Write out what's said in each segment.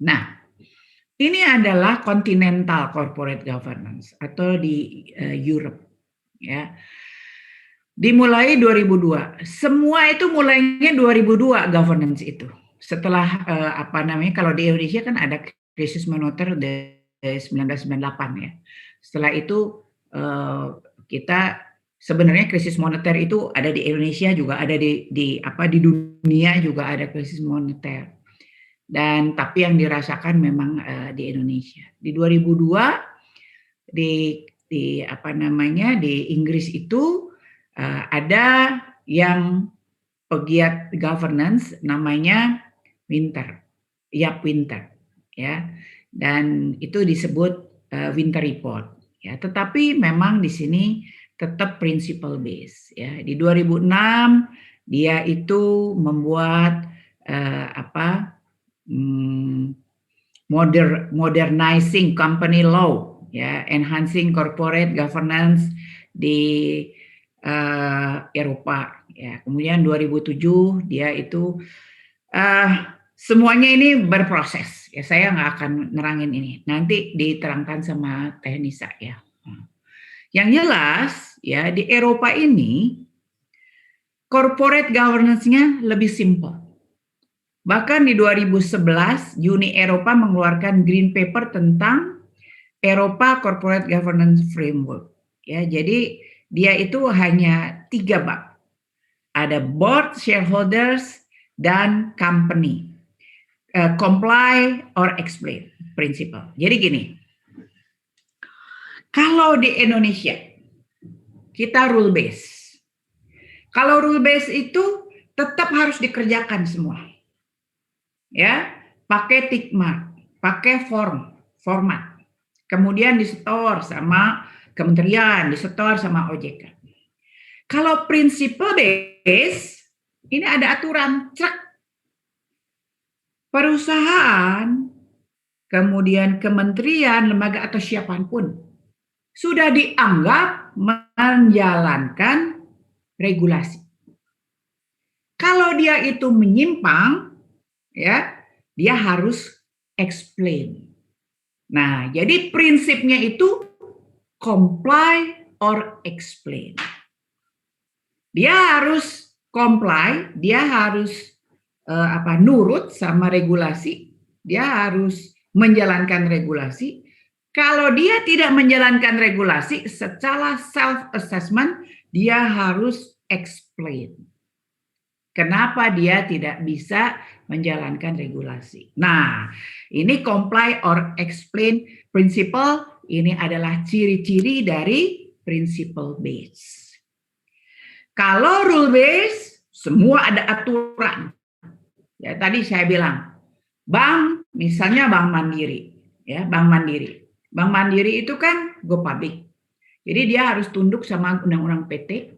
Nah, ini adalah continental corporate governance atau di Europe, ya. Dimulai 2002. Semua itu mulainya 2002 governance itu. Setelah apa namanya? Kalau di Indonesia kan ada krisis moneter dari 1998 ya. Setelah itu kita sebenarnya krisis moneter itu ada di Indonesia juga ada di apa di dunia juga ada krisis moneter. Dan tapi yang dirasakan memang di Indonesia. Di 2002 di apa namanya di Inggris itu ada yang pegiat governance namanya Winter, Winter, ya, dan itu disebut Winter Report, ya. Tetapi memang di sini tetap principle base, ya. Di 2006 dia itu membuat apa modernizing company law, ya, enhancing corporate governance di Eropa, ya. Kemudian 2007 dia itu semuanya ini berproses, ya. Saya nggak akan nerangin ini, nanti diterangkan sama Teh Nisa, ya. Yang jelas, ya, di Eropa ini corporate governance-nya lebih simple. Bahkan di 2011 Uni Eropa mengeluarkan Green Paper tentang Eropa Corporate Governance Framework. Ya, jadi dia itu hanya 3 bab. Ada board, shareholders, dan company. Comply or explain principle. Jadi gini, kalau di Indonesia kita rule base. Kalau rule base itu tetap harus dikerjakan semua. Ya, pakai tick mark, pakai format. Kemudian disetor sama kementerian, disetor sama OJK. Kalau principle base, ini ada aturan, cek. Perusahaan, kemudian kementerian, lembaga atau siapapun sudah dianggap menjalankan regulasi. Kalau dia itu menyimpang, ya, dia harus explain. Nah, jadi prinsipnya itu comply or explain. Dia harus comply, dia harus nurut sama regulasi, dia harus menjalankan regulasi. Kalau dia tidak menjalankan regulasi, secara self assessment dia harus explain. Kenapa dia tidak bisa menjalankan regulasi? Nah, ini comply or explain principle, ini adalah ciri-ciri dari principle base. Kalau rule base, semua ada aturan. Ya, tadi saya bilang, bank, misalnya Bank Mandiri, ya, Bank Mandiri. Bank Mandiri itu kan go public. Jadi dia harus tunduk sama undang-undang PT,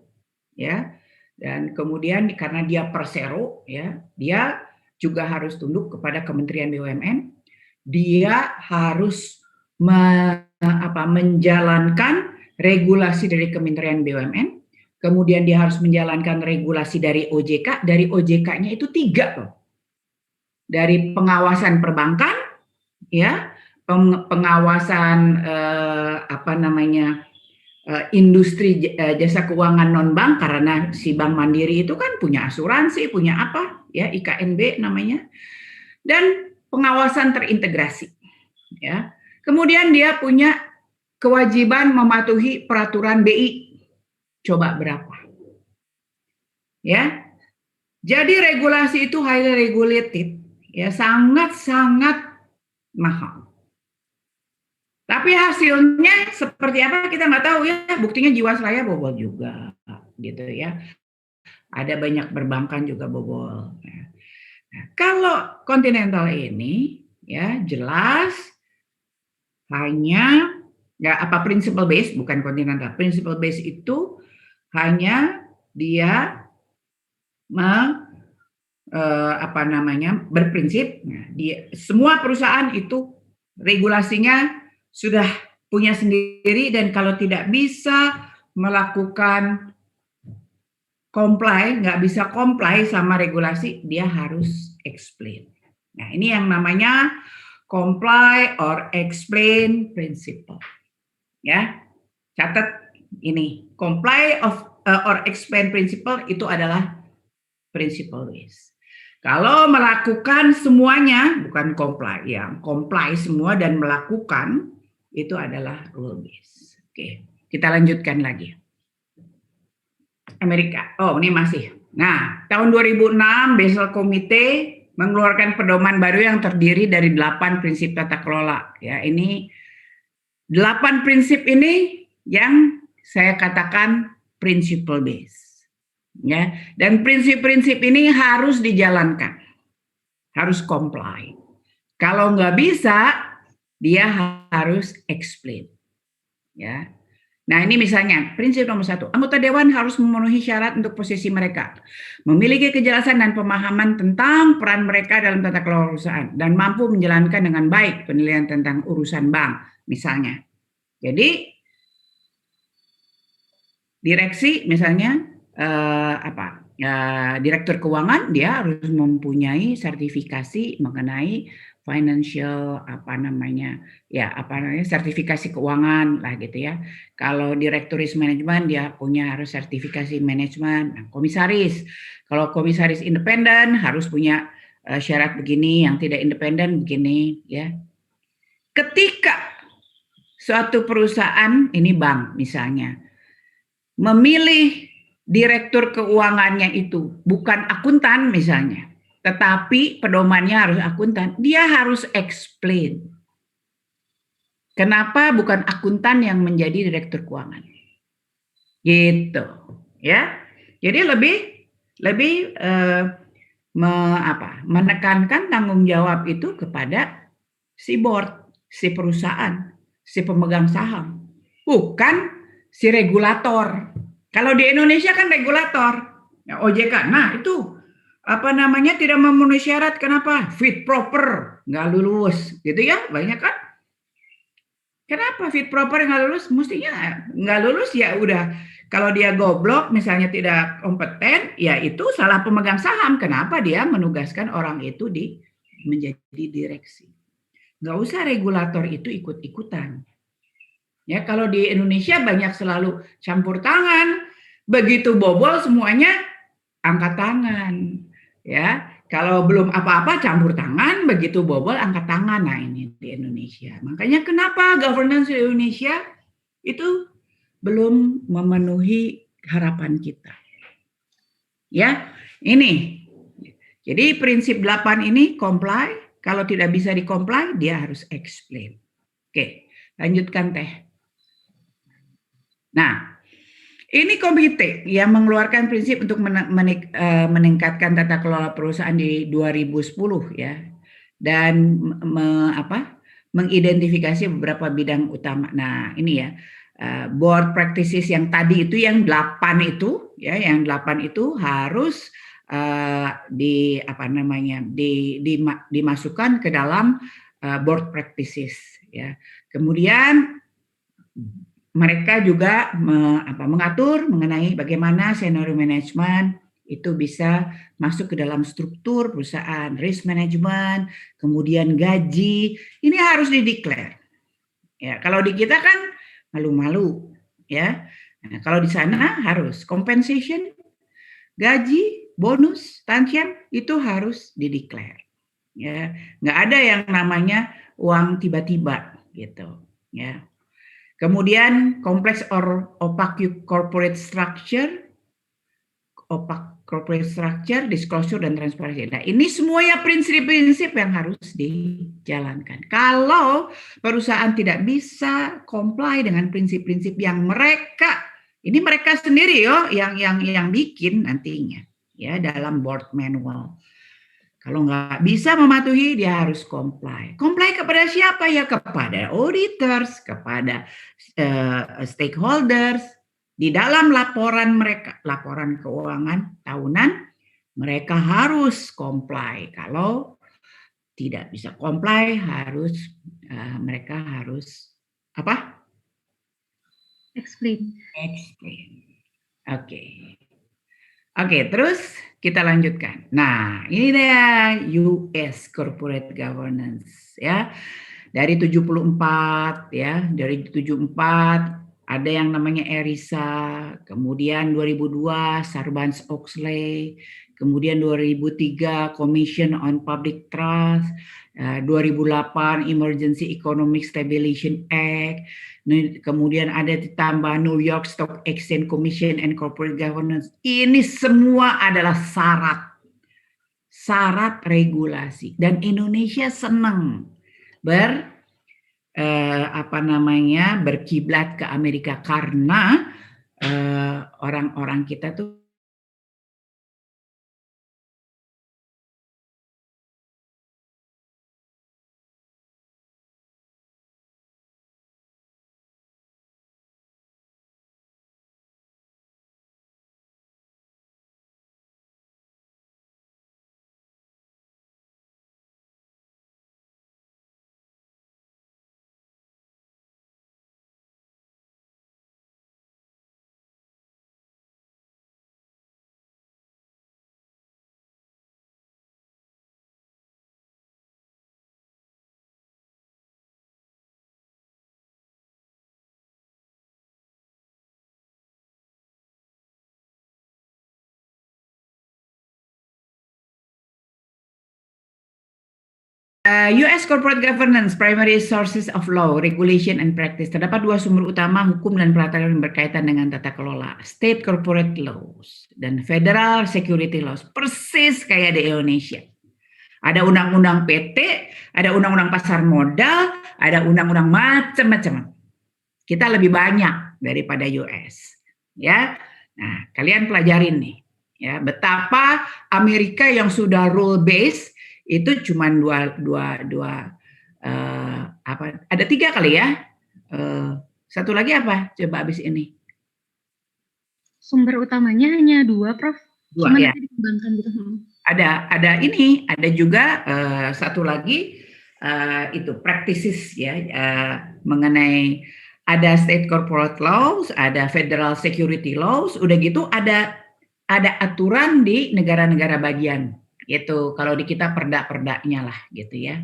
ya. Dan kemudian karena dia persero, ya, dia juga harus tunduk kepada Kementerian BUMN. Dia harus menjalankan regulasi dari Kementerian BUMN. Kemudian dia harus menjalankan regulasi dari OJK. Dari OJK-nya itu 3 loh. Dari pengawasan perbankan, ya, pengawasan industri jasa keuangan non bank, karena si Bank Mandiri itu kan punya asuransi, punya apa, ya, IKNB namanya, dan pengawasan terintegrasi, ya. Kemudian dia punya kewajiban mematuhi peraturan BI. Coba berapa? Ya. Jadi regulasi itu highly regulated, ya, sangat-sangat mahal. Tapi hasilnya seperti apa kita nggak tahu, ya. Buktinya Jiwasraya bobol juga, gitu ya. Ada banyak perbankan juga bobol. Nah, kalau Continental ini, ya, jelas hanya nggak principle base, bukan Continental. Principle base itu hanya dia berprinsip, nah, semua perusahaan itu regulasinya sudah punya sendiri, dan kalau tidak bisa melakukan comply, nggak bisa comply sama regulasi, dia harus explain. Nah, ini yang namanya Comply or explain principle. Ya, catat ini. Comply or explain principle itu adalah principle based. Kalau melakukan semuanya, bukan comply, ya comply semua dan melakukan itu adalah rule based. Oke, kita lanjutkan lagi. Amerika. Oh, ini masih. Nah, tahun 2006 Basel Committee mengeluarkan pedoman baru yang terdiri dari 8 prinsip tata kelola. Ya, ini 8 prinsip ini yang saya katakan principle based. Ya, dan prinsip-prinsip ini harus dijalankan, harus comply. Kalau nggak bisa, dia harus explain. Ya, nah ini misalnya prinsip nomor 1, anggota dewan harus memenuhi syarat untuk posisi mereka, memiliki kejelasan dan pemahaman tentang peran mereka dalam tata kelola perusahaan, dan mampu menjalankan dengan baik penilaian tentang urusan bank, misalnya. Jadi direksi misalnya direktur keuangan dia harus mempunyai sertifikasi mengenai financial sertifikasi keuangan lah gitu ya. Kalau direktur risk management dia punya harus sertifikasi manajemen. Nah, kalau komisaris independen harus punya syarat begini, yang tidak independen begini ya. Ketika suatu perusahaan, ini bank misalnya, memilih direktur keuangannya itu bukan akuntan misalnya, tetapi pedomannya harus akuntan, dia harus explain kenapa bukan akuntan yang menjadi direktur keuangan. Gitu, ya. Jadi lebih menekankan tanggung jawab itu kepada si board, si perusahaan, si pemegang saham, bukan si regulator. Kalau di Indonesia kan regulator, ya OJK. Nah itu tidak memenuhi syarat, kenapa? Fit proper, nggak lulus, gitu ya, banyak kan? Kenapa fit proper nggak lulus? Mestinya nggak lulus ya udah. Kalau dia goblok, misalnya tidak kompeten, ya itu salah pemegang saham. Kenapa dia menugaskan orang itu menjadi direksi? Nggak usah regulator itu ikut-ikutan. Ya, kalau di Indonesia banyak selalu campur tangan, begitu bobol semuanya angkat tangan. Ya, kalau belum apa-apa campur tangan, begitu bobol angkat tangan. Nah, ini di Indonesia. Makanya kenapa governance di Indonesia itu belum memenuhi harapan kita. Ya, ini. Jadi prinsip 8 ini comply, kalau tidak bisa di-comply dia harus explain. Oke, lanjutkan Teh. Nah, ini komite yang mengeluarkan prinsip untuk meningkatkan tata kelola perusahaan di 2010 ya, dan mengidentifikasi beberapa bidang utama. Nah, ini ya board practices yang tadi itu yang 8 itu ya, yang 8 itu harus dimasukkan ke dalam board practices ya. Kemudian mereka juga mengatur mengenai bagaimana senior management itu bisa masuk ke dalam struktur perusahaan, risk management, kemudian gaji, ini harus dideklar. Ya, kalau di kita kan malu-malu, ya. Nah, kalau di sana harus compensation, gaji, bonus, tantian itu harus dideklar. Ya, nggak ada yang namanya uang tiba-tiba gitu, ya. Kemudian kompleks or opaque corporate structure, disclosure dan transparansi. Nah, ini semuanya prinsip-prinsip yang harus dijalankan. Kalau perusahaan tidak bisa comply dengan prinsip-prinsip yang mereka sendiri yang bikin nantinya ya dalam board manual. Kalau nggak bisa mematuhi, dia harus comply. Comply kepada siapa ya? Kepada auditors, kepada stakeholders. Di dalam laporan mereka, laporan keuangan tahunan, mereka harus comply. Kalau tidak bisa comply, mereka harus apa? Explain. Oke. Oke, terus kita lanjutkan. Nah, ini dia US Corporate Governance ya. Dari 74 ya, dari 74 ada yang namanya ERISA, kemudian 2002 Sarbanes-Oxley, kemudian 2003 Commission on Public Trust, 2008 Emergency Economic Stabilization Act, kemudian ada ditambah New York Stock Exchange Commission and Corporate Governance. Ini semua adalah syarat regulasi dan Indonesia senang berkiblat ke Amerika karena orang-orang kita tuh US Corporate Governance, Primary Sources of Law, Regulation and Practice. Terdapat dua sumber utama hukum dan peraturan yang berkaitan dengan tata kelola. State Corporate Laws dan Federal Security Laws. Persis kayak di Indonesia. Ada undang-undang PT, ada undang-undang pasar modal, ada undang-undang macam-macam. Kita lebih banyak daripada US. Ya, nah kalian pelajarin nih. Ya, betapa Amerika yang sudah rule based itu cuma ada tiga kali ya. Satu lagi apa? Coba habis ini. Sumber utamanya hanya dua, Prof. Dua Cuma ya. dikembangkan gitu. Ada satu lagi itu practices ya mengenai ada state corporate laws, ada federal security laws, udah gitu ada aturan di negara-negara bagian gitu. Kalau di kita perda-perdanya lah gitu ya.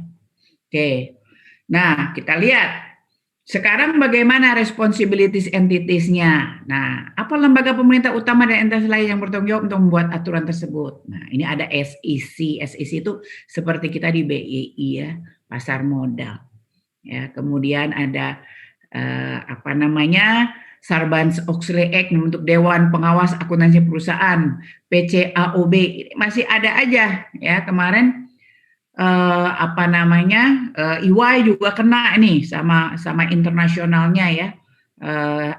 Oke. Nah, kita lihat sekarang bagaimana responsibilities entities-nya. Nah, apa lembaga pemerintah utama dan entitas lain yang bertanggung jawab untuk membuat aturan tersebut. Nah, ini ada SEC. SEC itu seperti kita di BII ya, pasar modal. Ya, kemudian ada Sarbanes-Oxley Act untuk Dewan Pengawas Akuntansi Perusahaan, PCAOB. Masih ada aja ya kemarin EY juga kena nih sama internasionalnya ya,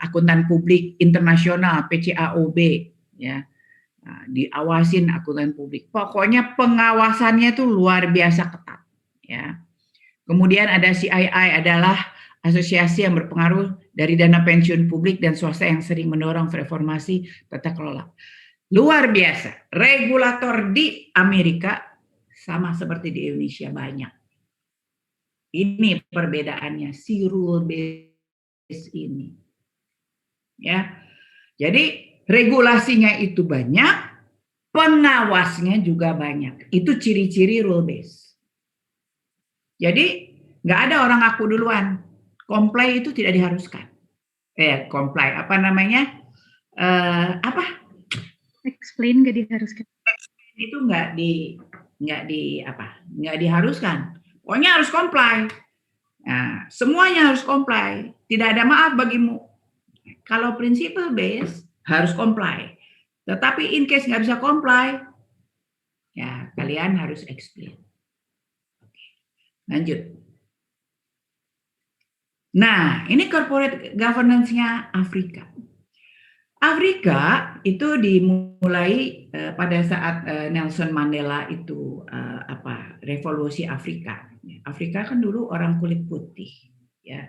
akuntan publik internasional PCAOB ya, diawasin akuntan publik. Pokoknya pengawasannya itu luar biasa ketat ya. Kemudian ada CII adalah asosiasi yang berpengaruh dari dana pensiun publik dan swasta yang sering mendorong reformasi tata kelola. Luar biasa, regulator di Amerika sama seperti di Indonesia banyak. Ini perbedaannya si rule base ini. Ya. Jadi regulasinya itu banyak, pengawasnya juga banyak. Itu ciri-ciri rule base. Jadi nggak ada orang aku duluan. Comply itu tidak diharuskan. Comply apa namanya? Explain nggak diharuskan. Itu nggak diharuskan. Pokoknya harus comply. Nah, semuanya harus comply. Tidak ada maaf bagimu. Kalau principle base harus comply. Tetapi in case nggak bisa comply, ya kalian harus explain. Oke. Lanjut. Nah, ini corporate governance-nya Afrika. Afrika itu dimulai pada saat Nelson Mandela itu revolusi Afrika. Afrika kan dulu orang kulit putih, ya,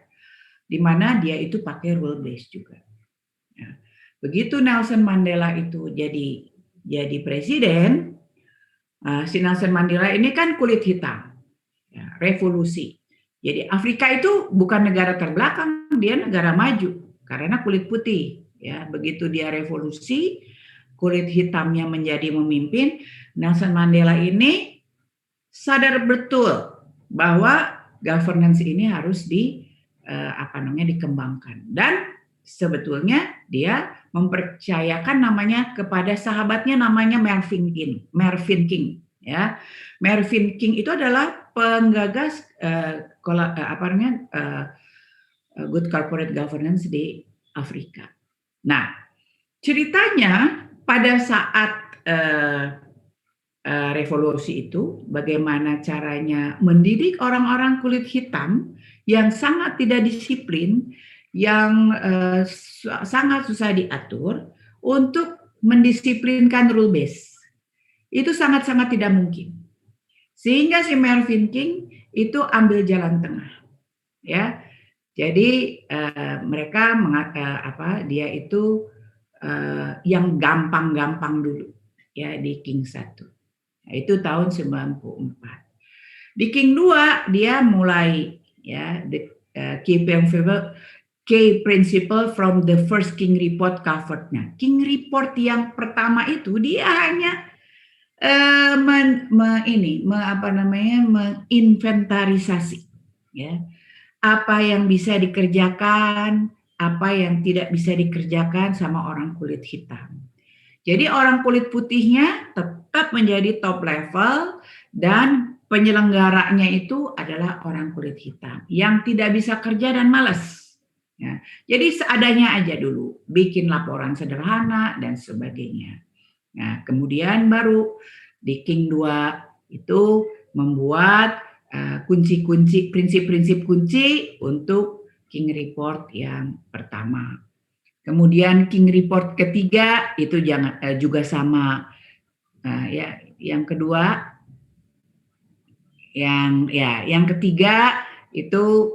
di mana dia itu pakai rule base juga. Ya. Begitu Nelson Mandela itu jadi presiden, si Nelson Mandela ini kan kulit hitam, ya, revolusi. Jadi Afrika itu bukan negara terbelakang, dia negara maju karena kulit putih. Ya, begitu dia revolusi, kulit hitamnya menjadi memimpin, Nelson Mandela ini sadar betul bahwa governance ini harus dikembangkan, dan sebetulnya dia mempercayakan namanya kepada sahabatnya namanya Mervyn King ya. Mervyn King itu adalah penggagas good corporate governance di Afrika. Nah, ceritanya pada saat revolusi itu, bagaimana caranya mendidik orang-orang kulit hitam yang sangat tidak disiplin, yang sangat susah diatur, untuk mendisiplinkan rule base. Itu sangat-sangat tidak mungkin. Sehingga si Mervyn King itu ambil jalan tengah, ya. Jadi mereka dia itu yang gampang-gampang dulu, ya, di King 1. Nah, itu tahun 94. Di King 2 dia mulai, ya, key principle from the first King report covered-nya. King report yang pertama itu dia hanya menginventarisasi, ya, apa yang bisa dikerjakan, apa yang tidak bisa dikerjakan sama orang kulit hitam. Jadi orang kulit putihnya tetap menjadi top level, dan penyelenggaranya itu adalah orang kulit hitam yang tidak bisa kerja dan malas. Ya, jadi seadanya aja dulu, bikin laporan sederhana dan sebagainya. Nah, kemudian baru di King 2 itu membuat kunci-kunci, prinsip-prinsip kunci untuk King Report yang pertama. Kemudian King Report ketiga itu juga sama, ya. Yang kedua, yang ketiga itu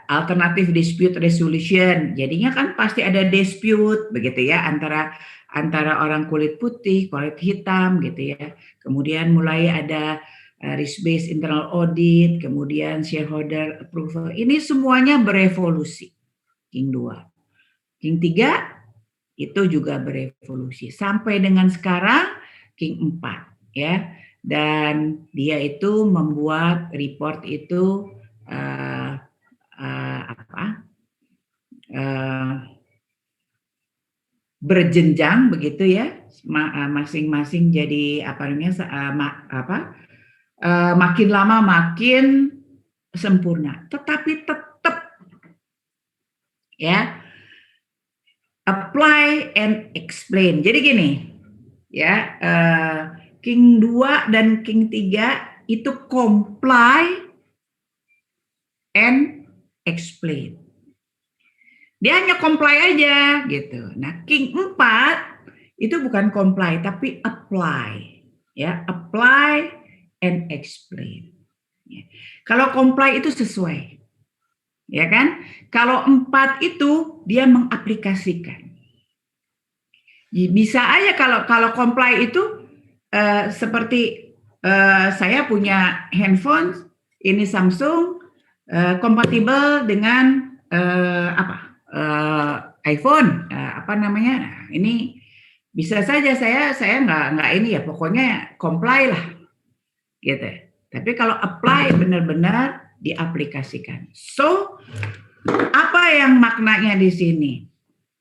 alternative dispute resolution. Jadinya kan pasti ada dispute begitu ya antara orang kulit putih, kulit hitam gitu ya. Kemudian mulai ada risk based internal audit, kemudian shareholder approval. Ini semuanya berevolusi. King 2. King 3 itu juga berevolusi sampai dengan sekarang King 4, ya. Dan dia itu membuat report itu berjenjang begitu ya, masing-masing jadi makin lama makin sempurna, tetapi tetap, ya, apply and explain. Jadi gini, ya, King 2 dan King 3 itu comply and explain. Dia hanya comply aja gitu. Nah, King 4 itu bukan comply tapi apply, ya, apply and explain. Ya. Kalau comply itu sesuai, ya kan? Kalau 4 itu dia mengaplikasikan. Bisa aja kalau comply itu seperti saya punya handphone ini Samsung, kompatibel dengan iPhone, Nah, ini bisa saja saya nggak ini ya, pokoknya comply lah, gitu. Tapi kalau apply benar-benar diaplikasikan. So apa yang maknanya di sini?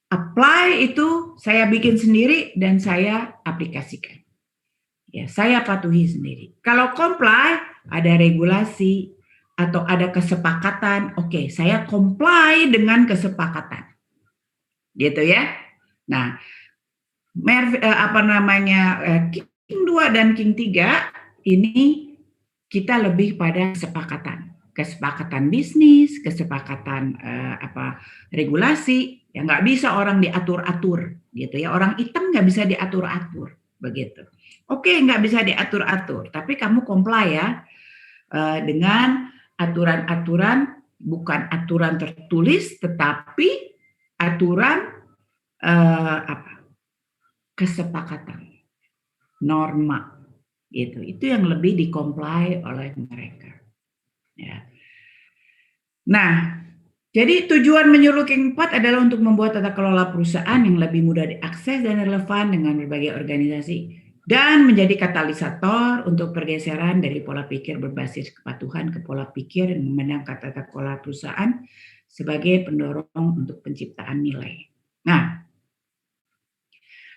Apply itu saya bikin sendiri dan saya aplikasikan. Ya, saya patuhi sendiri. Kalau comply ada regulasi atau ada kesepakatan, oke, saya comply dengan kesepakatan. Gitu ya. Nah, King 2 dan King 3 ini kita lebih pada kesepakatan bisnis, kesepakatan regulasi, ya nggak bisa orang diatur-atur gitu ya. Orang hitam nggak bisa diatur-atur begitu. Oke, nggak bisa diatur-atur, tapi kamu comply ya dengan aturan-aturan, bukan aturan tertulis, tetapi aturan kesepakatan, norma, gitu. Itu yang lebih di-comply oleh mereka. Ya. Nah, Jadi tujuan menyuruh King 4 adalah untuk membuat tata kelola perusahaan yang lebih mudah diakses dan relevan dengan berbagai organisasi dan menjadi katalisator untuk pergeseran dari pola pikir berbasis kepatuhan ke pola pikir yang memandang tata kelola perusahaan sebagai pendorong untuk penciptaan nilai. Nah,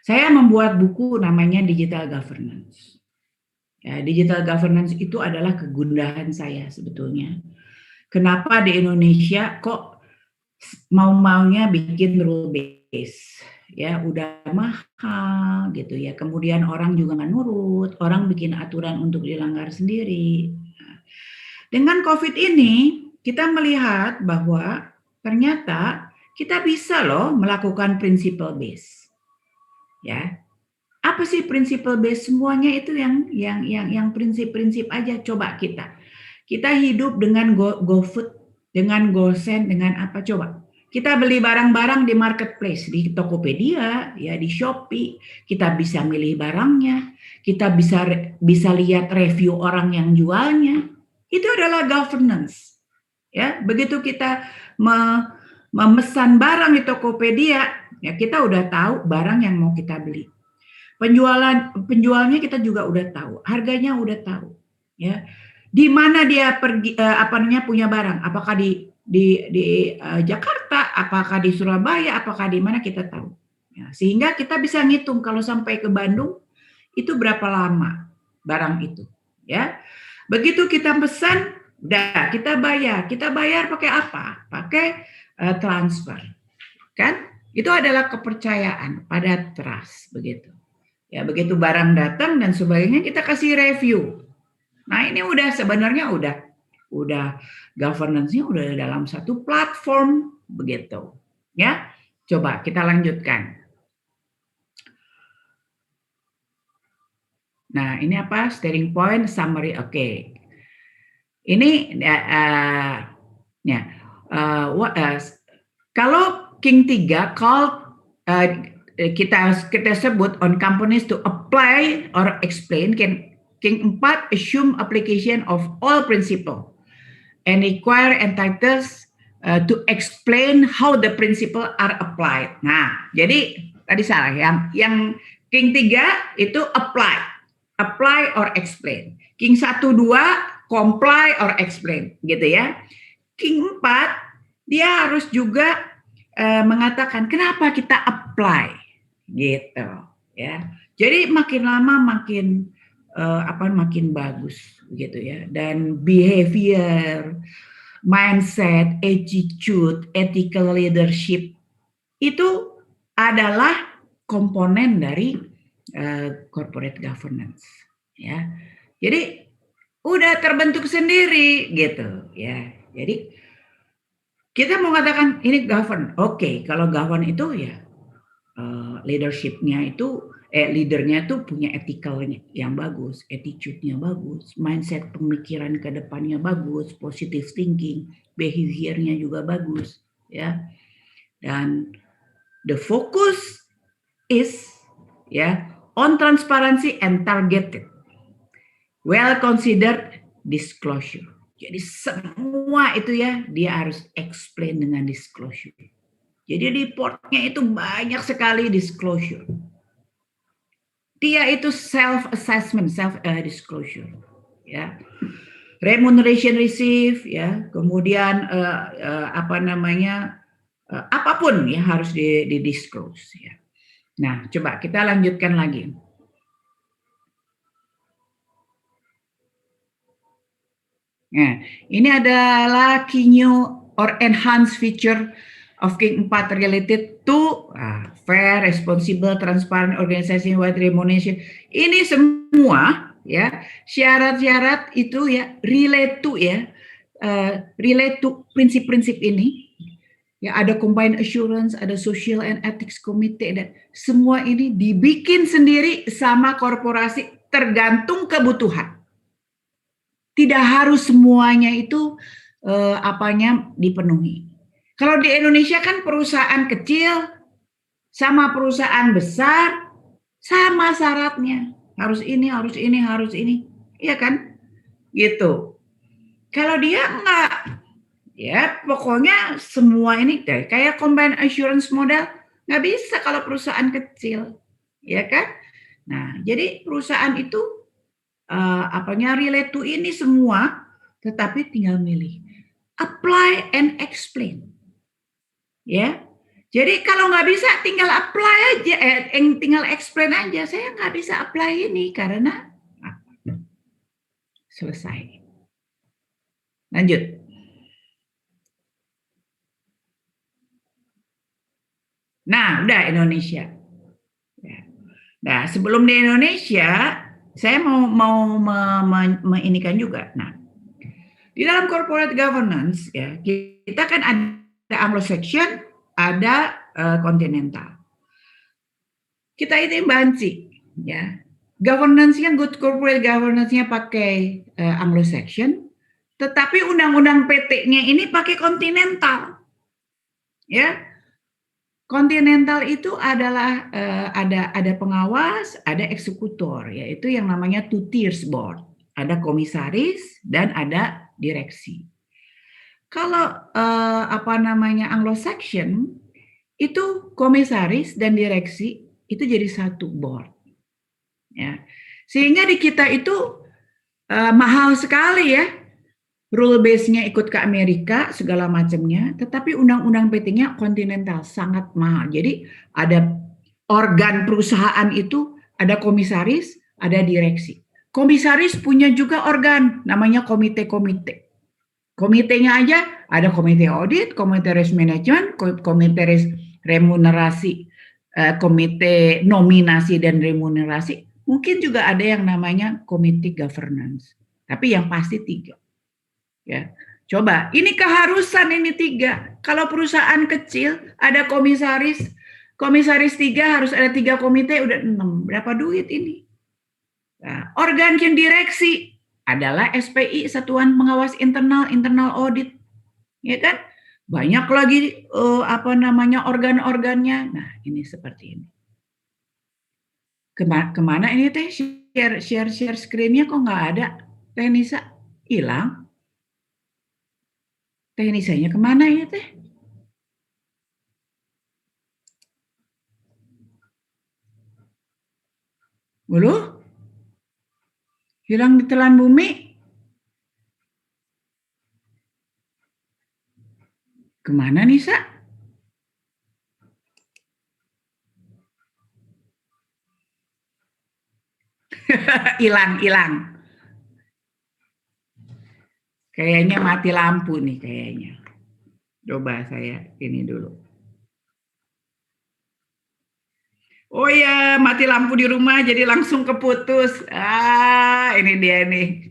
saya membuat buku namanya Digital Governance. Ya, digital governance itu adalah kegundahan saya sebetulnya. Kenapa di Indonesia kok mau-maunya bikin rule base, ya udah mahal gitu ya. Kemudian orang juga nggak nurut, orang bikin aturan untuk dilanggar sendiri. Dengan COVID ini kita melihat bahwa ternyata kita bisa loh melakukan principle base, ya. Apa sih principle base? Semuanya itu yang prinsip-prinsip aja. Coba kita hidup dengan GoFood, dengan GoSend, dengan apa coba? Kita beli barang-barang di marketplace, di Tokopedia, ya di Shopee, kita bisa milih barangnya, kita bisa lihat review orang yang jualnya. Itu adalah governance. Ya, begitu kita memesan barang di Tokopedia, ya kita udah tahu barang yang mau kita beli. Penjualnya kita juga udah tahu, harganya udah tahu, ya. Di mana dia pergi punya barang? Apakah di Jakarta, apakah di Surabaya, apakah di mana kita tahu. Ya, sehingga kita bisa ngitung kalau sampai ke Bandung itu berapa lama barang itu, ya. Begitu kita pesan, udah kita bayar. Kita bayar pakai apa? Pakai transfer, kan? Itu adalah kepercayaan pada trust begitu. Ya, begitu barang datang dan sebagainya kita kasih review. Nah, ini sebenarnya udah governance-nya udah dalam satu platform begitu. Ya. Coba kita lanjutkan. Nah, ini apa? Steering point summary. Oke. Ini kalau King 3 called kita sebut on companies to apply or explain, King 4 assume application of all principle and require entities to explain how the principle are applied. Nah, jadi tadi salah yang King 3 itu apply or explain. King 1 2 comply or explain gitu ya. King 4 dia harus juga mengatakan kenapa kita apply gitu ya. Jadi makin lama makin makin bagus gitu ya. Dan behavior, mindset, attitude, ethical leadership itu adalah komponen dari corporate governance ya. Jadi udah terbentuk sendiri gitu ya. Jadi kita mau katakan ini govern, oke. Kalau govern itu ya leadership-nya itu leadernya itu punya ethical-nya yang bagus, attitude-nya bagus, mindset pemikiran ke depannya bagus, positive thinking, behavior-nya juga bagus, ya. Dan the focus is on transparency and targeted, well considered disclosure. Jadi semua itu ya dia harus explain dengan disclosure. Jadi reportnya itu banyak sekali disclosure. Dia itu self-assessment, self-disclosure. Ya. Remuneration receive, ya. Kemudian apapun ya harus di-disclose. Ya. Nah, coba kita lanjutkan lagi. Nah, ini adalah key new or enhanced feature of King 4 related to fair, responsible, transparent organization wide remuneration. Ini semua ya syarat-syarat itu ya relate to prinsip-prinsip ini. Ya, ada combined assurance, ada social and ethics committee, dan semua ini dibikin sendiri sama korporasi tergantung kebutuhan. Tidak harus semuanya itu dipenuhi. Kalau di Indonesia kan perusahaan kecil sama perusahaan besar sama syaratnya. Harus ini, harus ini, harus ini. Iya kan? Gitu. Kalau dia enggak, Ya, pokoknya semua ini kayak combined assurance model nggak bisa kalau perusahaan kecil, ya kan? Nah, jadi perusahaan itu apanya relate to ini semua, tetapi tinggal milih apply and explain, ya. Jadi kalau nggak bisa tinggal apply aja, tinggal explain aja. Saya nggak bisa apply ini karena selesai. Lanjut. Nah, udah Indonesia. Ya. Nah, sebelum di Indonesia, saya mau meinikan juga. Nah, di dalam corporate governance ya, kita kan ada Anglo-Saxon, ada Continental. Kita itu banci, ya. Governance-nya, good corporate governance-nya pakai Anglo-Saxon, tetapi undang-undang PT-nya ini pakai Continental, ya. Continental itu adalah ada pengawas, ada eksekutor, yaitu yang namanya two tiers board. Ada komisaris dan ada direksi. Kalau apa namanya Anglo-Saxon itu komisaris dan direksi itu jadi satu board. Ya. Sehingga di kita itu mahal sekali ya. Rule base-nya ikut ke Amerika segala macamnya, tetapi undang-undang PT-nya kontinental sangat mahal. Jadi ada organ perusahaan itu ada komisaris, ada direksi. Komisaris punya juga organ namanya komite-komite. Komitenya aja ada komite audit, komite risk management, komite risk remunerasi, komite nominasi dan remunerasi. Mungkin juga ada yang namanya komite governance. Tapi yang pasti 3. Ya, coba ini keharusan ini 3. Kalau perusahaan kecil ada komisaris, komisaris 3 harus ada 3 komite udah 6. Berapa duit ini? Nah, organ yang direksi adalah SPI, Satuan Pengawas Internal, Internal Audit, ya kan? Banyak lagi apa namanya organ-organnya. Nah, ini seperti ini. Kemana ini teh share screen-nya kok nggak ada? Teh Nisa hilang. Teh Nisanya kemana ya teh? Bulu? Hilang di telan bumi? Kemana Nisa? Hilang. Kayaknya mati lampu nih kayaknya. Coba saya ini dulu. Oh ya, mati lampu di rumah jadi langsung keputus. Ini dia nih.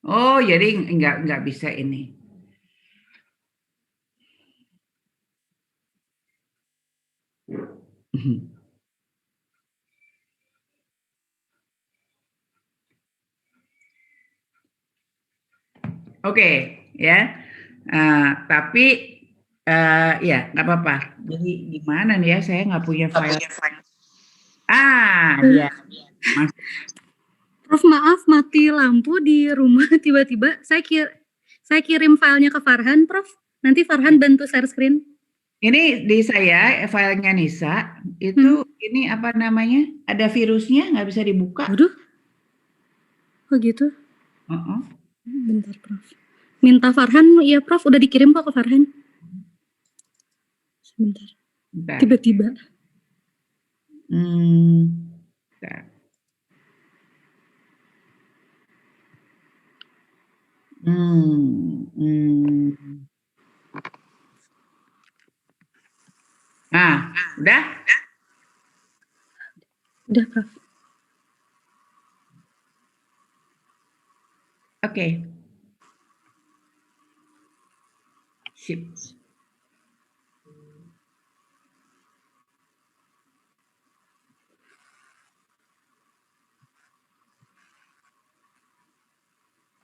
Oh, jadi nggak bisa ini. Oke, ya. Tapi ya nggak apa-apa. Jadi gimana nih ya? Saya nggak punya file. Ya, Mas. Prof, maaf mati lampu di rumah tiba-tiba. Saya kirim filenya ke Farhan, Prof. Nanti Farhan bantu share screen. Ini di saya filenya Nisa itu ini apa namanya? Ada virusnya nggak bisa dibuka. Waduh. Oh gitu. Uh-uh. Bentar, Prof. Minta Farhan, ya Prof, udah dikirim kok ke Farhan. Sebentar. Bentar. Tiba-tiba. Bentar. Nah, udah? Udah, Prof. Oke. Sip.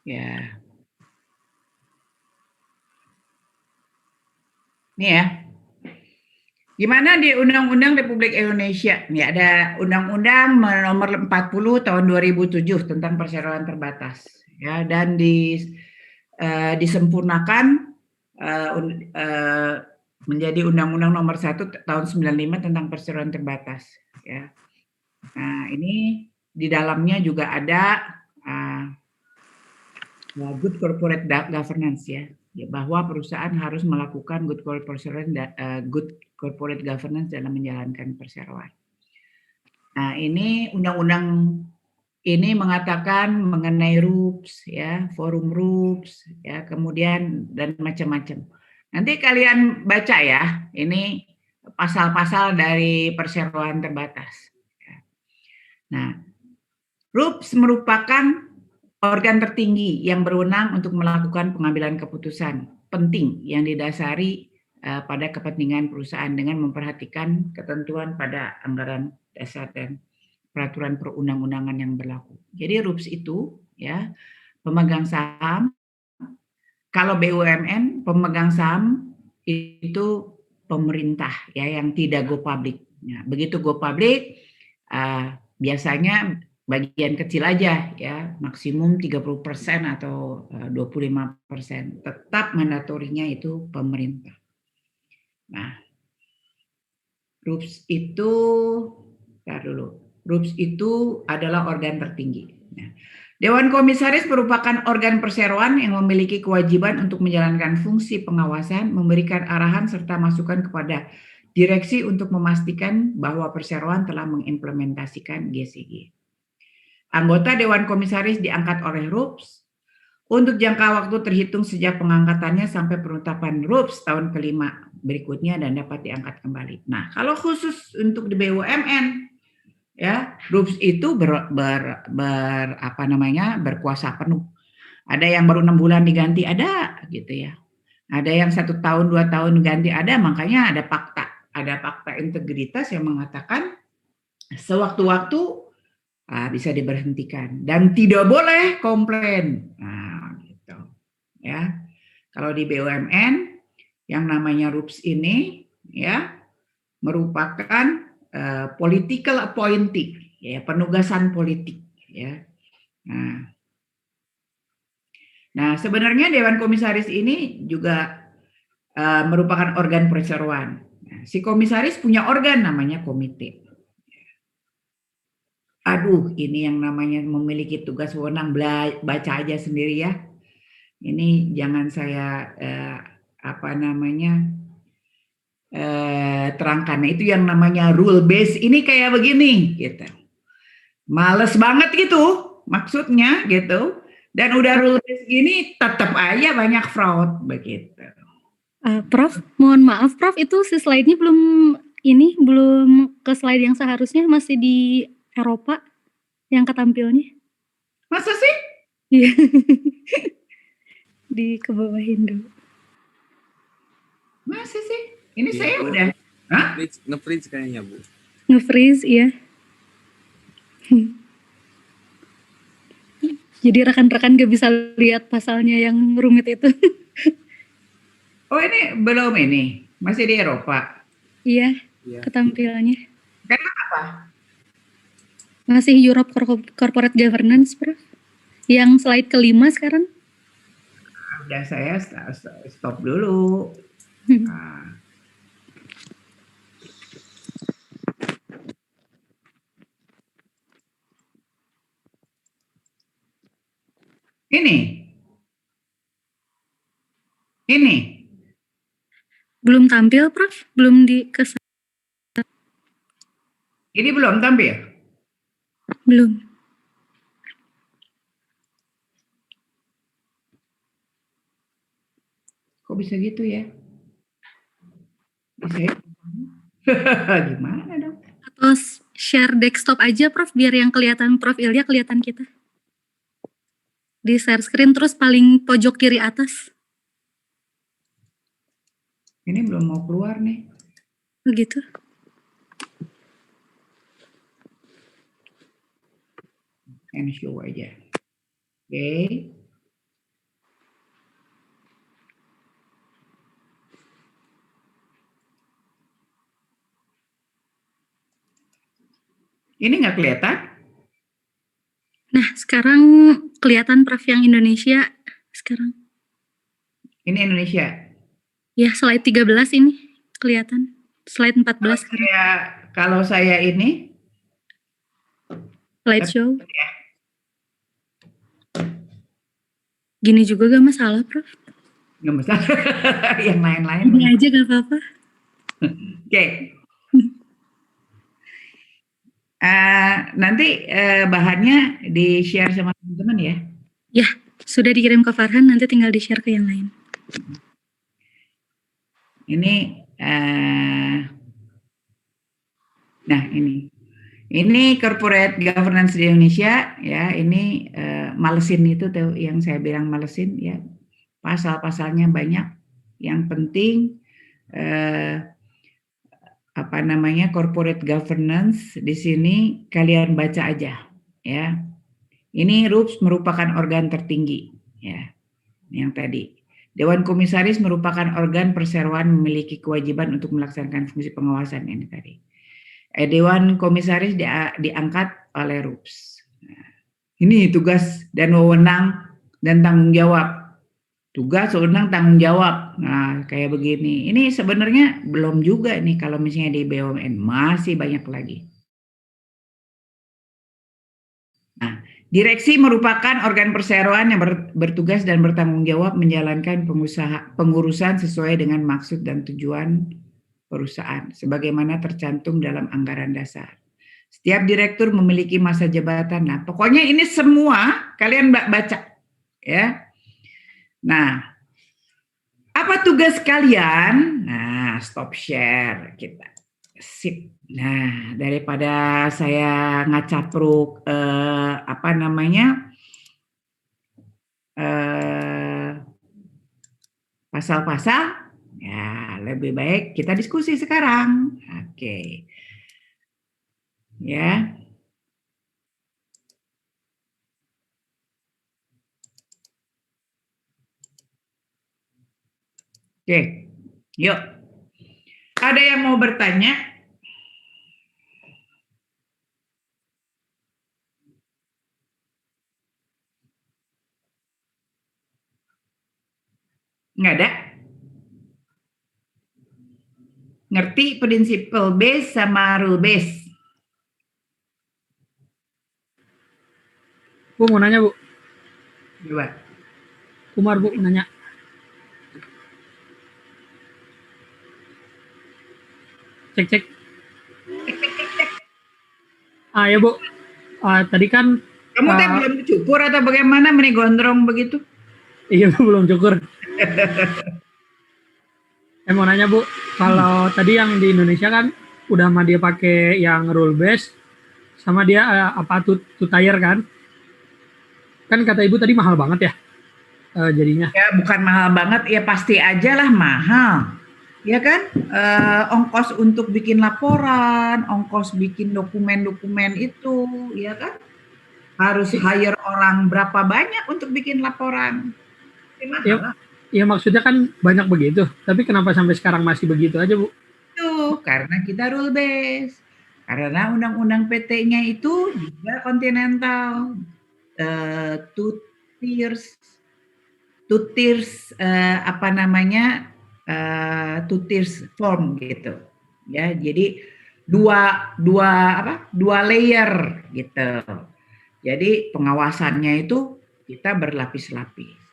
Ya. Nih ya. Gimana di Undang-Undang Republik Indonesia? Nih ada Undang-Undang Nomor 40 Tahun 2007 tentang perseroan terbatas. Ya, dan disempurnakan menjadi Undang-Undang Nomor 1 Tahun 95 tentang perseroan terbatas. Ya. Nah, ini di dalamnya juga ada good corporate governance ya. Bahwa perusahaan harus melakukan good corporate governance dalam menjalankan perseroan. Nah, ini undang-undang ini mengatakan mengenai RUPS ya, forum RUPS ya, kemudian dan macam-macam. Nanti kalian baca ya, ini pasal-pasal dari perseroan terbatas. Nah, RUPS merupakan organ tertinggi yang berwenang untuk melakukan pengambilan keputusan penting yang didasari pada kepentingan perusahaan dengan memperhatikan ketentuan pada anggaran dasar dan peraturan perundang-undangan yang berlaku. Jadi RUPS itu ya pemegang saham, kalau BUMN pemegang saham itu pemerintah ya yang tidak go public. Nah, begitu go public biasanya bagian kecil aja ya, maksimum 30% atau 25%. Tetap mandatorinya itu pemerintah. Nah, RUPS itu RUPS itu adalah organ tertinggi. Nah, Dewan Komisaris merupakan organ perseroan yang memiliki kewajiban untuk menjalankan fungsi pengawasan, memberikan arahan serta masukan kepada direksi untuk memastikan bahwa perseroan telah mengimplementasikan GCG. Anggota Dewan Komisaris diangkat oleh RUPS untuk jangka waktu terhitung sejak pengangkatannya sampai penetapan RUPS tahun kelima berikutnya dan dapat diangkat kembali. Nah, kalau khusus untuk di BUMN, ya RUPS itu berkuasa penuh. Ada yang baru 6 bulan diganti ada, gitu ya. Ada yang 1 tahun 2 tahun diganti ada, makanya ada fakta integritas yang mengatakan sewaktu-waktu bisa diberhentikan dan tidak boleh komplain. Nah, gitu. Ya. Kalau di BUMN yang namanya RUPS ini ya merupakan political appointee, ya, penugasan politik, ya. Nah, sebenarnya Dewan Komisaris ini juga merupakan organ perseroan. Nah, si komisaris punya organ namanya komite. Aduh, ini yang namanya memiliki tugas wewenang, baca aja sendiri ya. Ini jangan saya terangkan. Nah, itu yang namanya rule base. Ini kayak begini, gitu. Males banget gitu, maksudnya gitu. Dan udah rule base gini, tetap aja banyak fraud begitu. Prof, mohon maaf Prof, itu si slide-nya belum ke slide yang seharusnya, masih di Eropa yang ketampilnya. Masa sih? Iya. Di kebawahin dulu. Masa sih? Ini Iya, saya Bu. udah. Hah? Nge-freeze kayaknya, Bu. Nge-freeze, iya. Jadi rekan-rekan gak bisa lihat pasalnya yang rumit itu. Oh, ini belum ini. Masih di Eropa. Iya, Iya. ketampilannya. Kenapa? Masih Europe Corporate Governance, Prof. Yang slide kelima sekarang. Udah saya stop dulu. Ini. Belum tampil, Prof? Belum Ini belum tampil? Belum. Kok bisa gitu ya? Bisa ya? Gimana dong? Atau share desktop aja, Prof, biar yang kelihatan Prof Ilya kelihatan kita. Di share screen terus paling pojok kiri atas. Ini belum mau keluar nih. Begitu. And show aja. Oke. Ini nggak kelihatan? Nah, sekarang kelihatan Prof yang Indonesia sekarang. Ini Indonesia. Ya, slide 13 ini kelihatan. Slide 14 sekarang. Kalau saya ini Slideshow. Gini juga gak masalah, Prof? nggak masalah. Yang lain-lain. Ini aja gak apa-apa. Oke. Nanti bahannya di-share sama teman-teman ya. Ya, sudah dikirim ke Farhan, nanti tinggal di-share ke yang lain. Ini, nah ini corporate governance di Indonesia ya. Ini malesin itu tuh yang saya bilang malesin ya. Pasal-pasalnya banyak. Yang penting corporate governance di sini kalian baca aja ya. Ini RUPS merupakan organ tertinggi ya. Yang tadi. Dewan Komisaris merupakan organ perseroan memiliki kewajiban untuk melaksanakan fungsi pengawasan ini tadi. Dewan Komisaris diangkat oleh RUPS. Ini tugas dan wewenang dan tanggung jawab. Tugas, wewenang, tanggung jawab. Nah, kayak begini. Ini sebenarnya belum juga nih kalau misalnya di BUMN. Masih banyak lagi. Nah, direksi merupakan organ perseroan yang bertugas dan bertanggung jawab menjalankan pengurusan sesuai dengan maksud dan tujuan perusahaan, sebagaimana tercantum dalam anggaran dasar. Setiap direktur memiliki masa jabatan. Nah, pokoknya ini semua kalian baca, ya. Nah, apa tugas kalian? Nah, stop share kita. Sip. Nah, daripada saya ngacapruk pasal-pasal, ya lebih baik kita diskusi sekarang. Oke. Ya. Oke. Yuk. Ada yang mau bertanya? Nggak ada? Ngerti prinsipal base sama rule base? Bu mau nanya Bu. Coba. Umar Bu nanya. Cek. Ya Bu. Tadi kan. Kamu teh belum cukur atau bagaimana menigondrong begitu? Iya Bu, belum cukur. Mau nanya Bu, kalau tadi yang di Indonesia kan udah mah dia pakai yang rule base, sama dia two tier kan? Kan kata Ibu tadi mahal banget ya jadinya. Ya bukan mahal banget, ya pasti aja lah mahal. Ya kan, ongkos untuk bikin laporan, ongkos bikin dokumen-dokumen itu, ya kan? Harus hire orang berapa banyak untuk bikin laporan. Ya maksudnya kan banyak begitu, tapi kenapa sampai sekarang masih begitu aja Bu? Itu karena kita rule base. Karena undang-undang PT-nya itu juga kontinental. Two tiers two tiers form gitu ya. Jadi dua layer gitu. Jadi pengawasannya itu kita berlapis-lapis.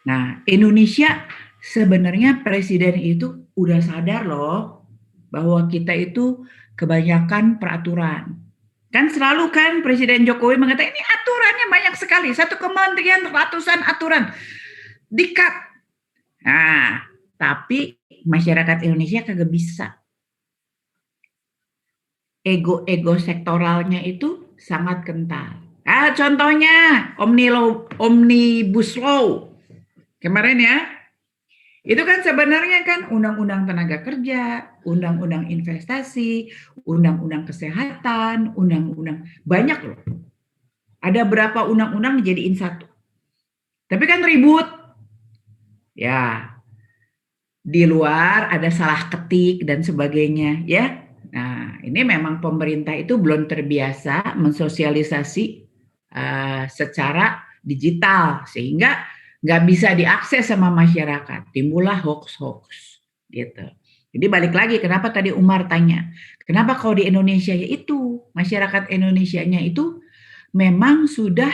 Nah, Indonesia sebenarnya presiden itu udah sadar loh bahwa kita itu kebanyakan peraturan. Kan selalu kan Presiden Jokowi mengatakan ini aturannya banyak sekali, satu kementerian ratusan aturan, di-cut. Nah, tapi masyarakat Indonesia kagak bisa. Ego sektoralnya itu sangat kental. Contohnya Omnibus Law kemarin ya, itu kan sebenarnya kan undang-undang tenaga kerja, undang-undang investasi, undang-undang kesehatan, undang-undang banyak loh. Ada berapa undang-undang dijadiin satu. Tapi kan ribut. Ya, di luar ada salah ketik dan sebagainya ya. Nah, ini memang pemerintah itu belum terbiasa mensosialisasi secara digital sehingga nggak bisa diakses sama masyarakat, timbullah hoax-hoax gitu. Jadi balik lagi, kenapa tadi Umar tanya, kenapa kalau di Indonesia ya itu masyarakat Indonesianya itu memang sudah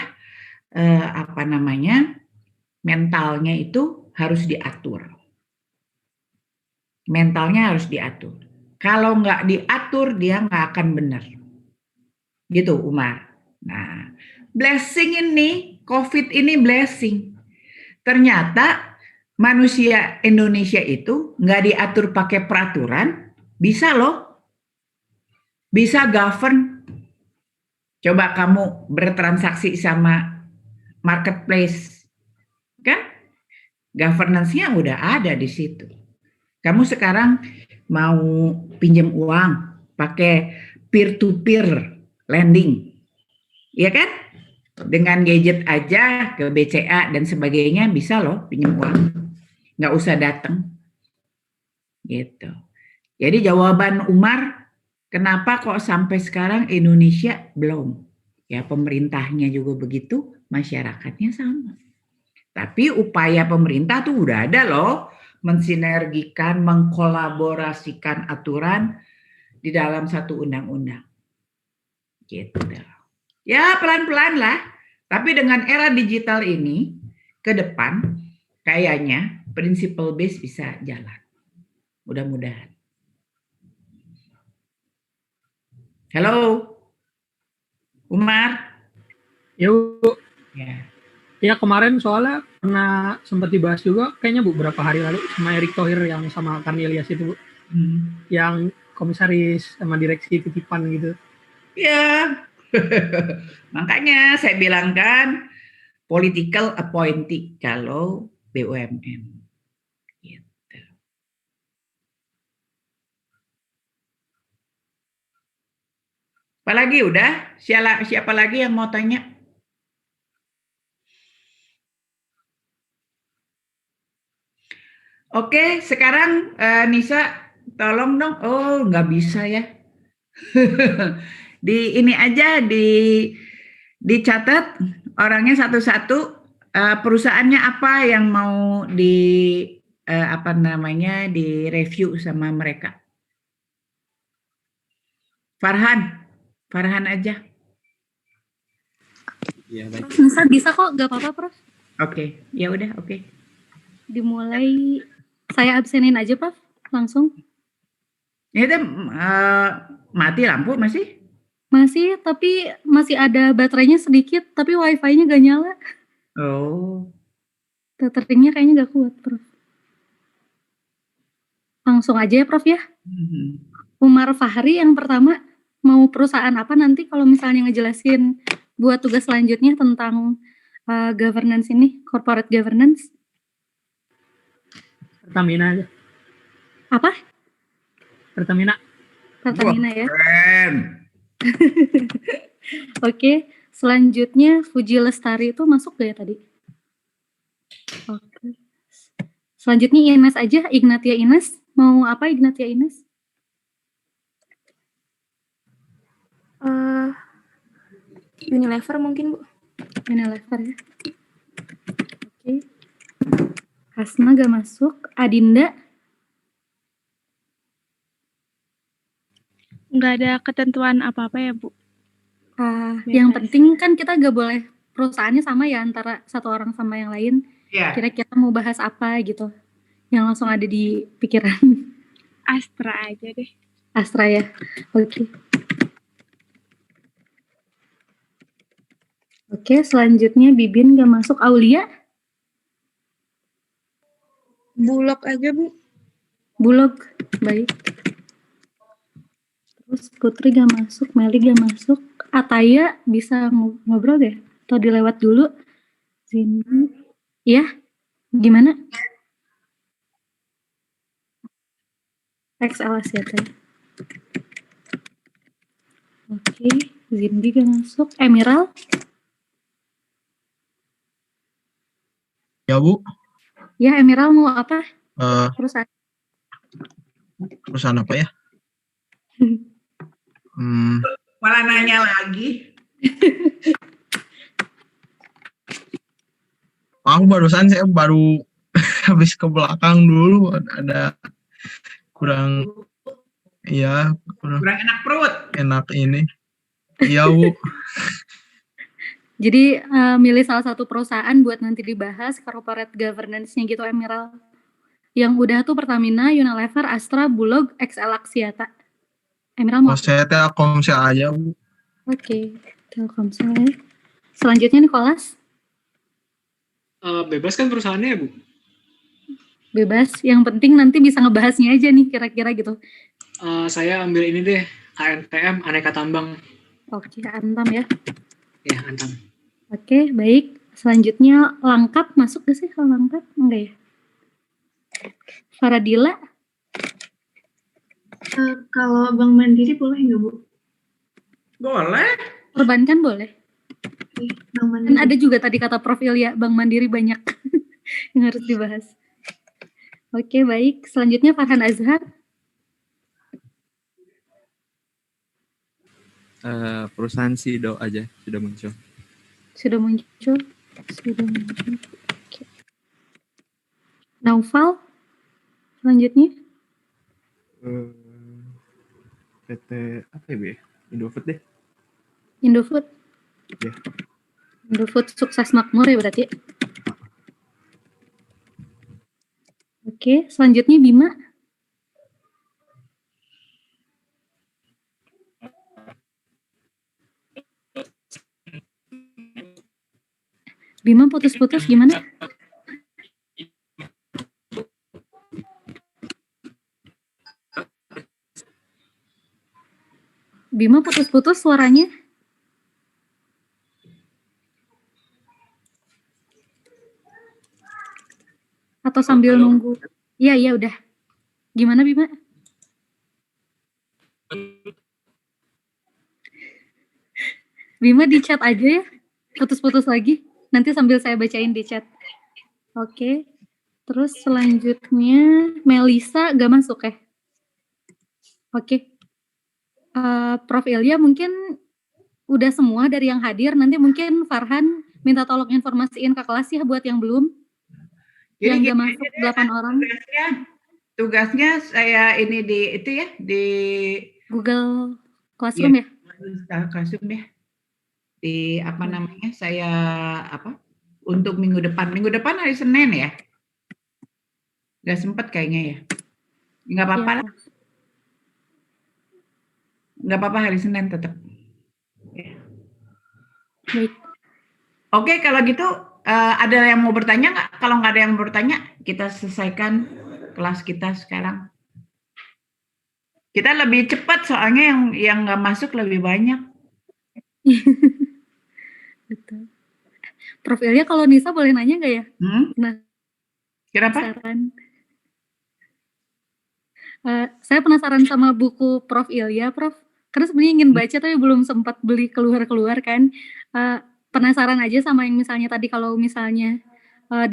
mentalnya itu harus diatur, mentalnya harus diatur. Kalau nggak diatur dia nggak akan benar, gitu Umar. Nah, blessing ini, COVID ini blessing. Ternyata manusia Indonesia itu nggak diatur pakai peraturan, bisa loh, bisa govern. Coba kamu bertransaksi sama marketplace, kan? Governance-nya udah ada di situ. Kamu sekarang mau pinjam uang pakai peer-to-peer lending, ya kan? Dengan gadget aja ke BCA dan sebagainya bisa loh pinjam uang, nggak usah datang, gitu. Jadi jawaban Umar, kenapa kok sampai sekarang Indonesia belum? Ya pemerintahnya juga begitu, masyarakatnya sama. Tapi upaya pemerintah tuh udah ada loh, mensinergikan, mengkolaborasikan aturan di dalam satu undang-undang. Gitu. Ya pelan-pelan lah, tapi dengan era digital ini ke depan kayaknya principle base bisa jalan. Mudah-mudahan. Halo, Umar. Yuk, Ya. ya kemarin soalnya pernah sempat dibahas juga, kayaknya Bu, beberapa hari lalu sama Erick Thohir yang sama Kang Ilyas itu Bu, yang komisaris sama direksi titipan gitu. Ya, makanya saya bilang kan political appointee kalau BUMN. Gitu. Apalagi udah? Siapa lagi yang mau tanya? Oke, sekarang Nisa, tolong dong. Oh, nggak bisa ya. Di ini aja dicatat orangnya satu-satu, perusahaannya apa yang mau direview sama mereka. Farhan aja. Iya, baik. Bisa kok, gak apa-apa Prof. Oke, ya udah oke. Dimulai, saya absenin aja Prof, langsung. Ini tuh mati lampu masih? Masih, tapi masih ada baterainya sedikit, tapi wifi-nya gak nyala. Oh. Tetheringnya kayaknya gak kuat Prof. Langsung aja ya Prof ya. Umar Fahri yang pertama, mau perusahaan apa nanti kalau misalnya ngejelasin buat tugas selanjutnya tentang governance ini, corporate governance? Pertamina aja. Apa? Pertamina Ya. Keren. Oke, selanjutnya Fuji Lestari itu masuk gak ya tadi? Oke. Selanjutnya Ines aja, Ignatia Ines. Mau apa Ignatia Ines? Unilever mungkin Bu. Unilever ya. Oke. Hasna gak masuk. Adinda? Nggak ada ketentuan apa-apa ya Bu. Yang penting kan kita gak boleh perusahaannya sama ya antara satu orang sama yang lain. Ya. Kira-kira mau bahas apa gitu yang langsung ada di pikiran. Astra aja deh. Astra ya. Oke. Oke, selanjutnya Bibin gak masuk. Aulia? Bulog aja Bu. Bulog. Baik. Terus Putri gak masuk, Meli gak masuk. Ataya bisa ngobrol deh? Atau dilewat dulu? Sini. Ya? Gimana? XLS ya tadi. Oke, Zindi gak masuk. Emerald? Ya Bu, Ya, Emerald mau apa? perusahaan apa ya? Malah nanya lagi. Aku barusan saya baru habis ke belakang dulu, ada kurang enak perut. Enak ini. Iya, Bu. Jadi milih salah satu perusahaan buat nanti dibahas corporate governance-nya gitu, Emerald. Yang udah tuh Pertamina, Unilever, Astra, Bulog, XL Axiata. Emerald mau? Saya Telkomsel aja, Bu. Oke, Telkomsel. Selanjutnya Nicholas. Bebas kan perusahaannya ya, Bu? Bebas, yang penting nanti bisa ngebahasnya aja nih kira-kira gitu. Saya ambil ini deh, ANTM, Aneka Tambang. Oke, Antam ya. Ya, Antam. Oke, baik. Selanjutnya Langkap, masuk gak sih kalau Langkap? Enggak ya? Faradila? Kalau Bank Mandiri boleh nggak, Bu? Boleh. Perbankan boleh. Oke, Bank Kan Mandiri. ada juga tadi kata Prof Ilya, Bank Mandiri banyak yang harus dibahas. Oke, baik. Selanjutnya Farhan Azhar. Perusahaan Sido aja sudah muncul. Sudah muncul. Oke. Naufal. Selanjutnya. PT apa ya, Bu ya? Indofood deh. Indofood. Ya. Indofood sukses makmur ya berarti. Oke, selanjutnya Bima. Bima putus-putus gimana? Bima putus-putus suaranya. Atau sambil nunggu. Iya, udah. Gimana Bima? Bima di chat aja ya. Putus-putus lagi. Nanti sambil saya bacain di chat. Oke. Terus selanjutnya Melisa gak masuk ya? Oke. Prof Ilya mungkin udah semua dari yang hadir. Nanti mungkin Farhan minta tolong informasiin ke kelas ya buat yang belum. Jadi yang gak masuk 8 orang. Tugasnya saya ini di Google Classroom ya? Classroom ya. Di apa namanya? Saya untuk minggu depan. Minggu depan hari Senin ya. Gak sempet kayaknya ya. Nggak apa-apa lah. Nggak apa-apa hari Senin tetap. Ya. Baik. Oke, kalau gitu ada yang mau bertanya nggak? Kalau nggak ada yang mau bertanya, kita selesaikan kelas kita sekarang. Kita lebih cepat soalnya yang nggak masuk lebih banyak. Betul. Prof Ilya kalau Nisa boleh nanya nggak ya? Nah, kenapa? Saya penasaran sama buku Prof Ilya, Prof. Karena sebenarnya ingin baca tapi belum sempat beli keluar kan. Penasaran aja sama yang misalnya tadi kalau misalnya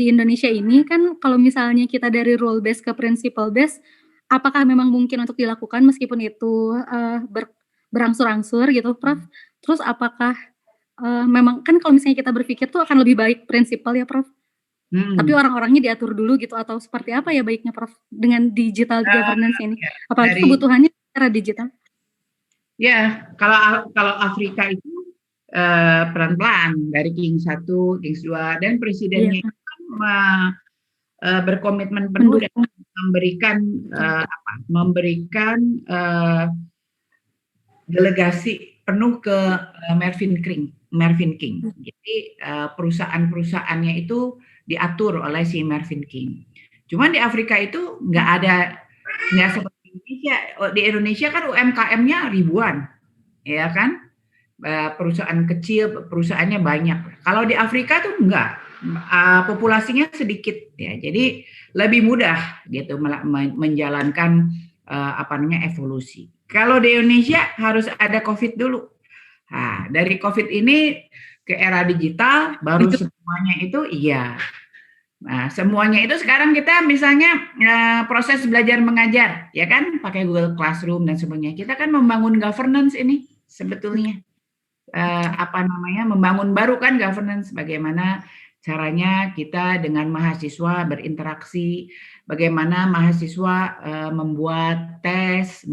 di Indonesia ini kan kalau misalnya kita dari rule based ke principle based, apakah memang mungkin untuk dilakukan meskipun itu berangsur-angsur gitu, Prof? Terus apakah memang kan kalau misalnya kita berpikir tuh akan lebih baik prinsipal ya, Prof? Tapi orang-orangnya diatur dulu gitu atau seperti apa ya baiknya, Prof, dengan digital governance ini? Apalagi kebutuhannya secara digital. Ya, kalau Afrika itu pelan-pelan dari King 1, King 2 dan presidennya berkomitmen penuh dan memberikan delegasi penuh ke Mervyn King. Jadi perusahaan-perusahaannya itu diatur oleh si Mervyn King. Cuman di Afrika itu nggak seperti Indonesia. Di Indonesia kan UMKM-nya ribuan, ya kan? Perusahaan kecil, perusahaannya banyak. Kalau di Afrika tuh enggak, populasinya sedikit, ya. Jadi lebih mudah gitu menjalankan evolusi. Kalau di Indonesia harus ada COVID dulu. Nah, dari COVID ini ke era digital baru semuanya itu iya. Nah, semuanya itu sekarang kita misalnya proses belajar mengajar, ya kan, pakai Google Classroom dan sebagainya. Kita kan membangun governance ini sebetulnya. Membangun baru kan governance, bagaimana caranya kita dengan mahasiswa berinteraksi, bagaimana mahasiswa membuat tes,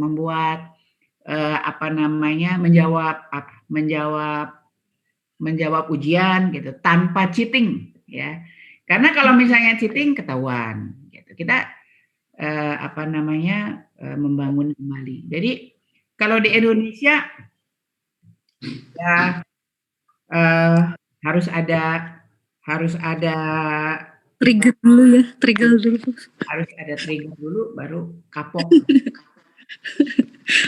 menjawab ujian gitu tanpa cheating, ya. Karena kalau misalnya cheating ketahuan, gitu. Kita membangun kembali. Jadi kalau di Indonesia ya harus ada Trigger dulu ya, trigger dulu. harus ada trigger dulu baru kapok.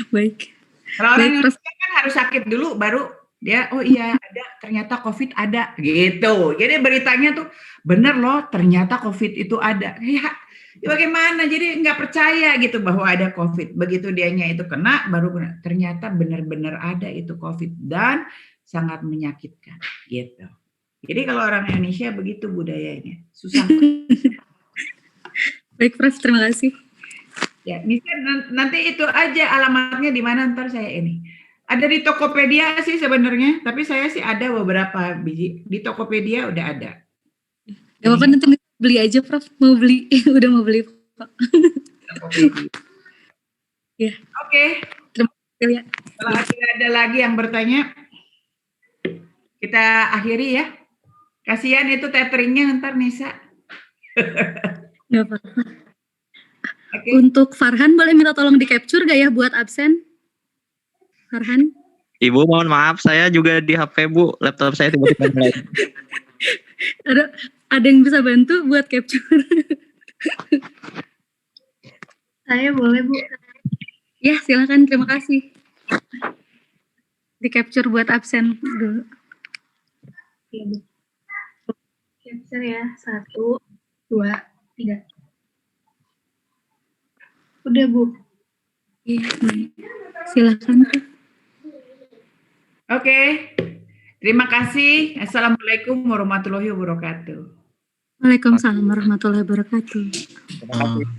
Baik. Kalau orang Baik, Prof. Indonesia kan harus sakit dulu baru dia oh iya ada, ternyata COVID ada gitu. Jadi beritanya tuh bener loh, ternyata COVID itu ada. Ya bagaimana? Jadi nggak percaya gitu bahwa ada COVID. Begitu dianya itu kena baru ternyata benar-benar ada itu COVID dan sangat menyakitkan gitu. Jadi kalau orang Indonesia begitu budayanya, susah. Baik, Prof. Terima kasih. Ya, misalnya nanti itu aja alamatnya di mana ntar saya ini. Ada di Tokopedia sih sebenarnya, tapi saya sih ada beberapa biji di Tokopedia udah ada. Gak apa-apa, nanti beli aja, Prof. Mau beli, udah mau beli, Pak. Ya. Oke. Terima kasih ya. Kalau ada lagi yang bertanya, kita akhiri ya. Kasihan itu tetheringnya ntar Nisa. Gak apa-apa. Okay. Untuk Farhan boleh minta tolong di capture gak ya buat absen? Farhan? Ibu mohon maaf, saya juga di HP Bu, laptop saya tiba-tiba mulai. Ada yang bisa bantu buat capture? Saya boleh, Bu. Ya, silakan. Terima kasih. Di capture buat absen dulu. Iya, Bu. Capture ya. 1, 2, 3. Udah, Bu. Iya, silakan. Oke. Terima kasih. Assalamualaikum warahmatullahi wabarakatuh. Waalaikumsalam warahmatullahi wabarakatuh. Terima kasih.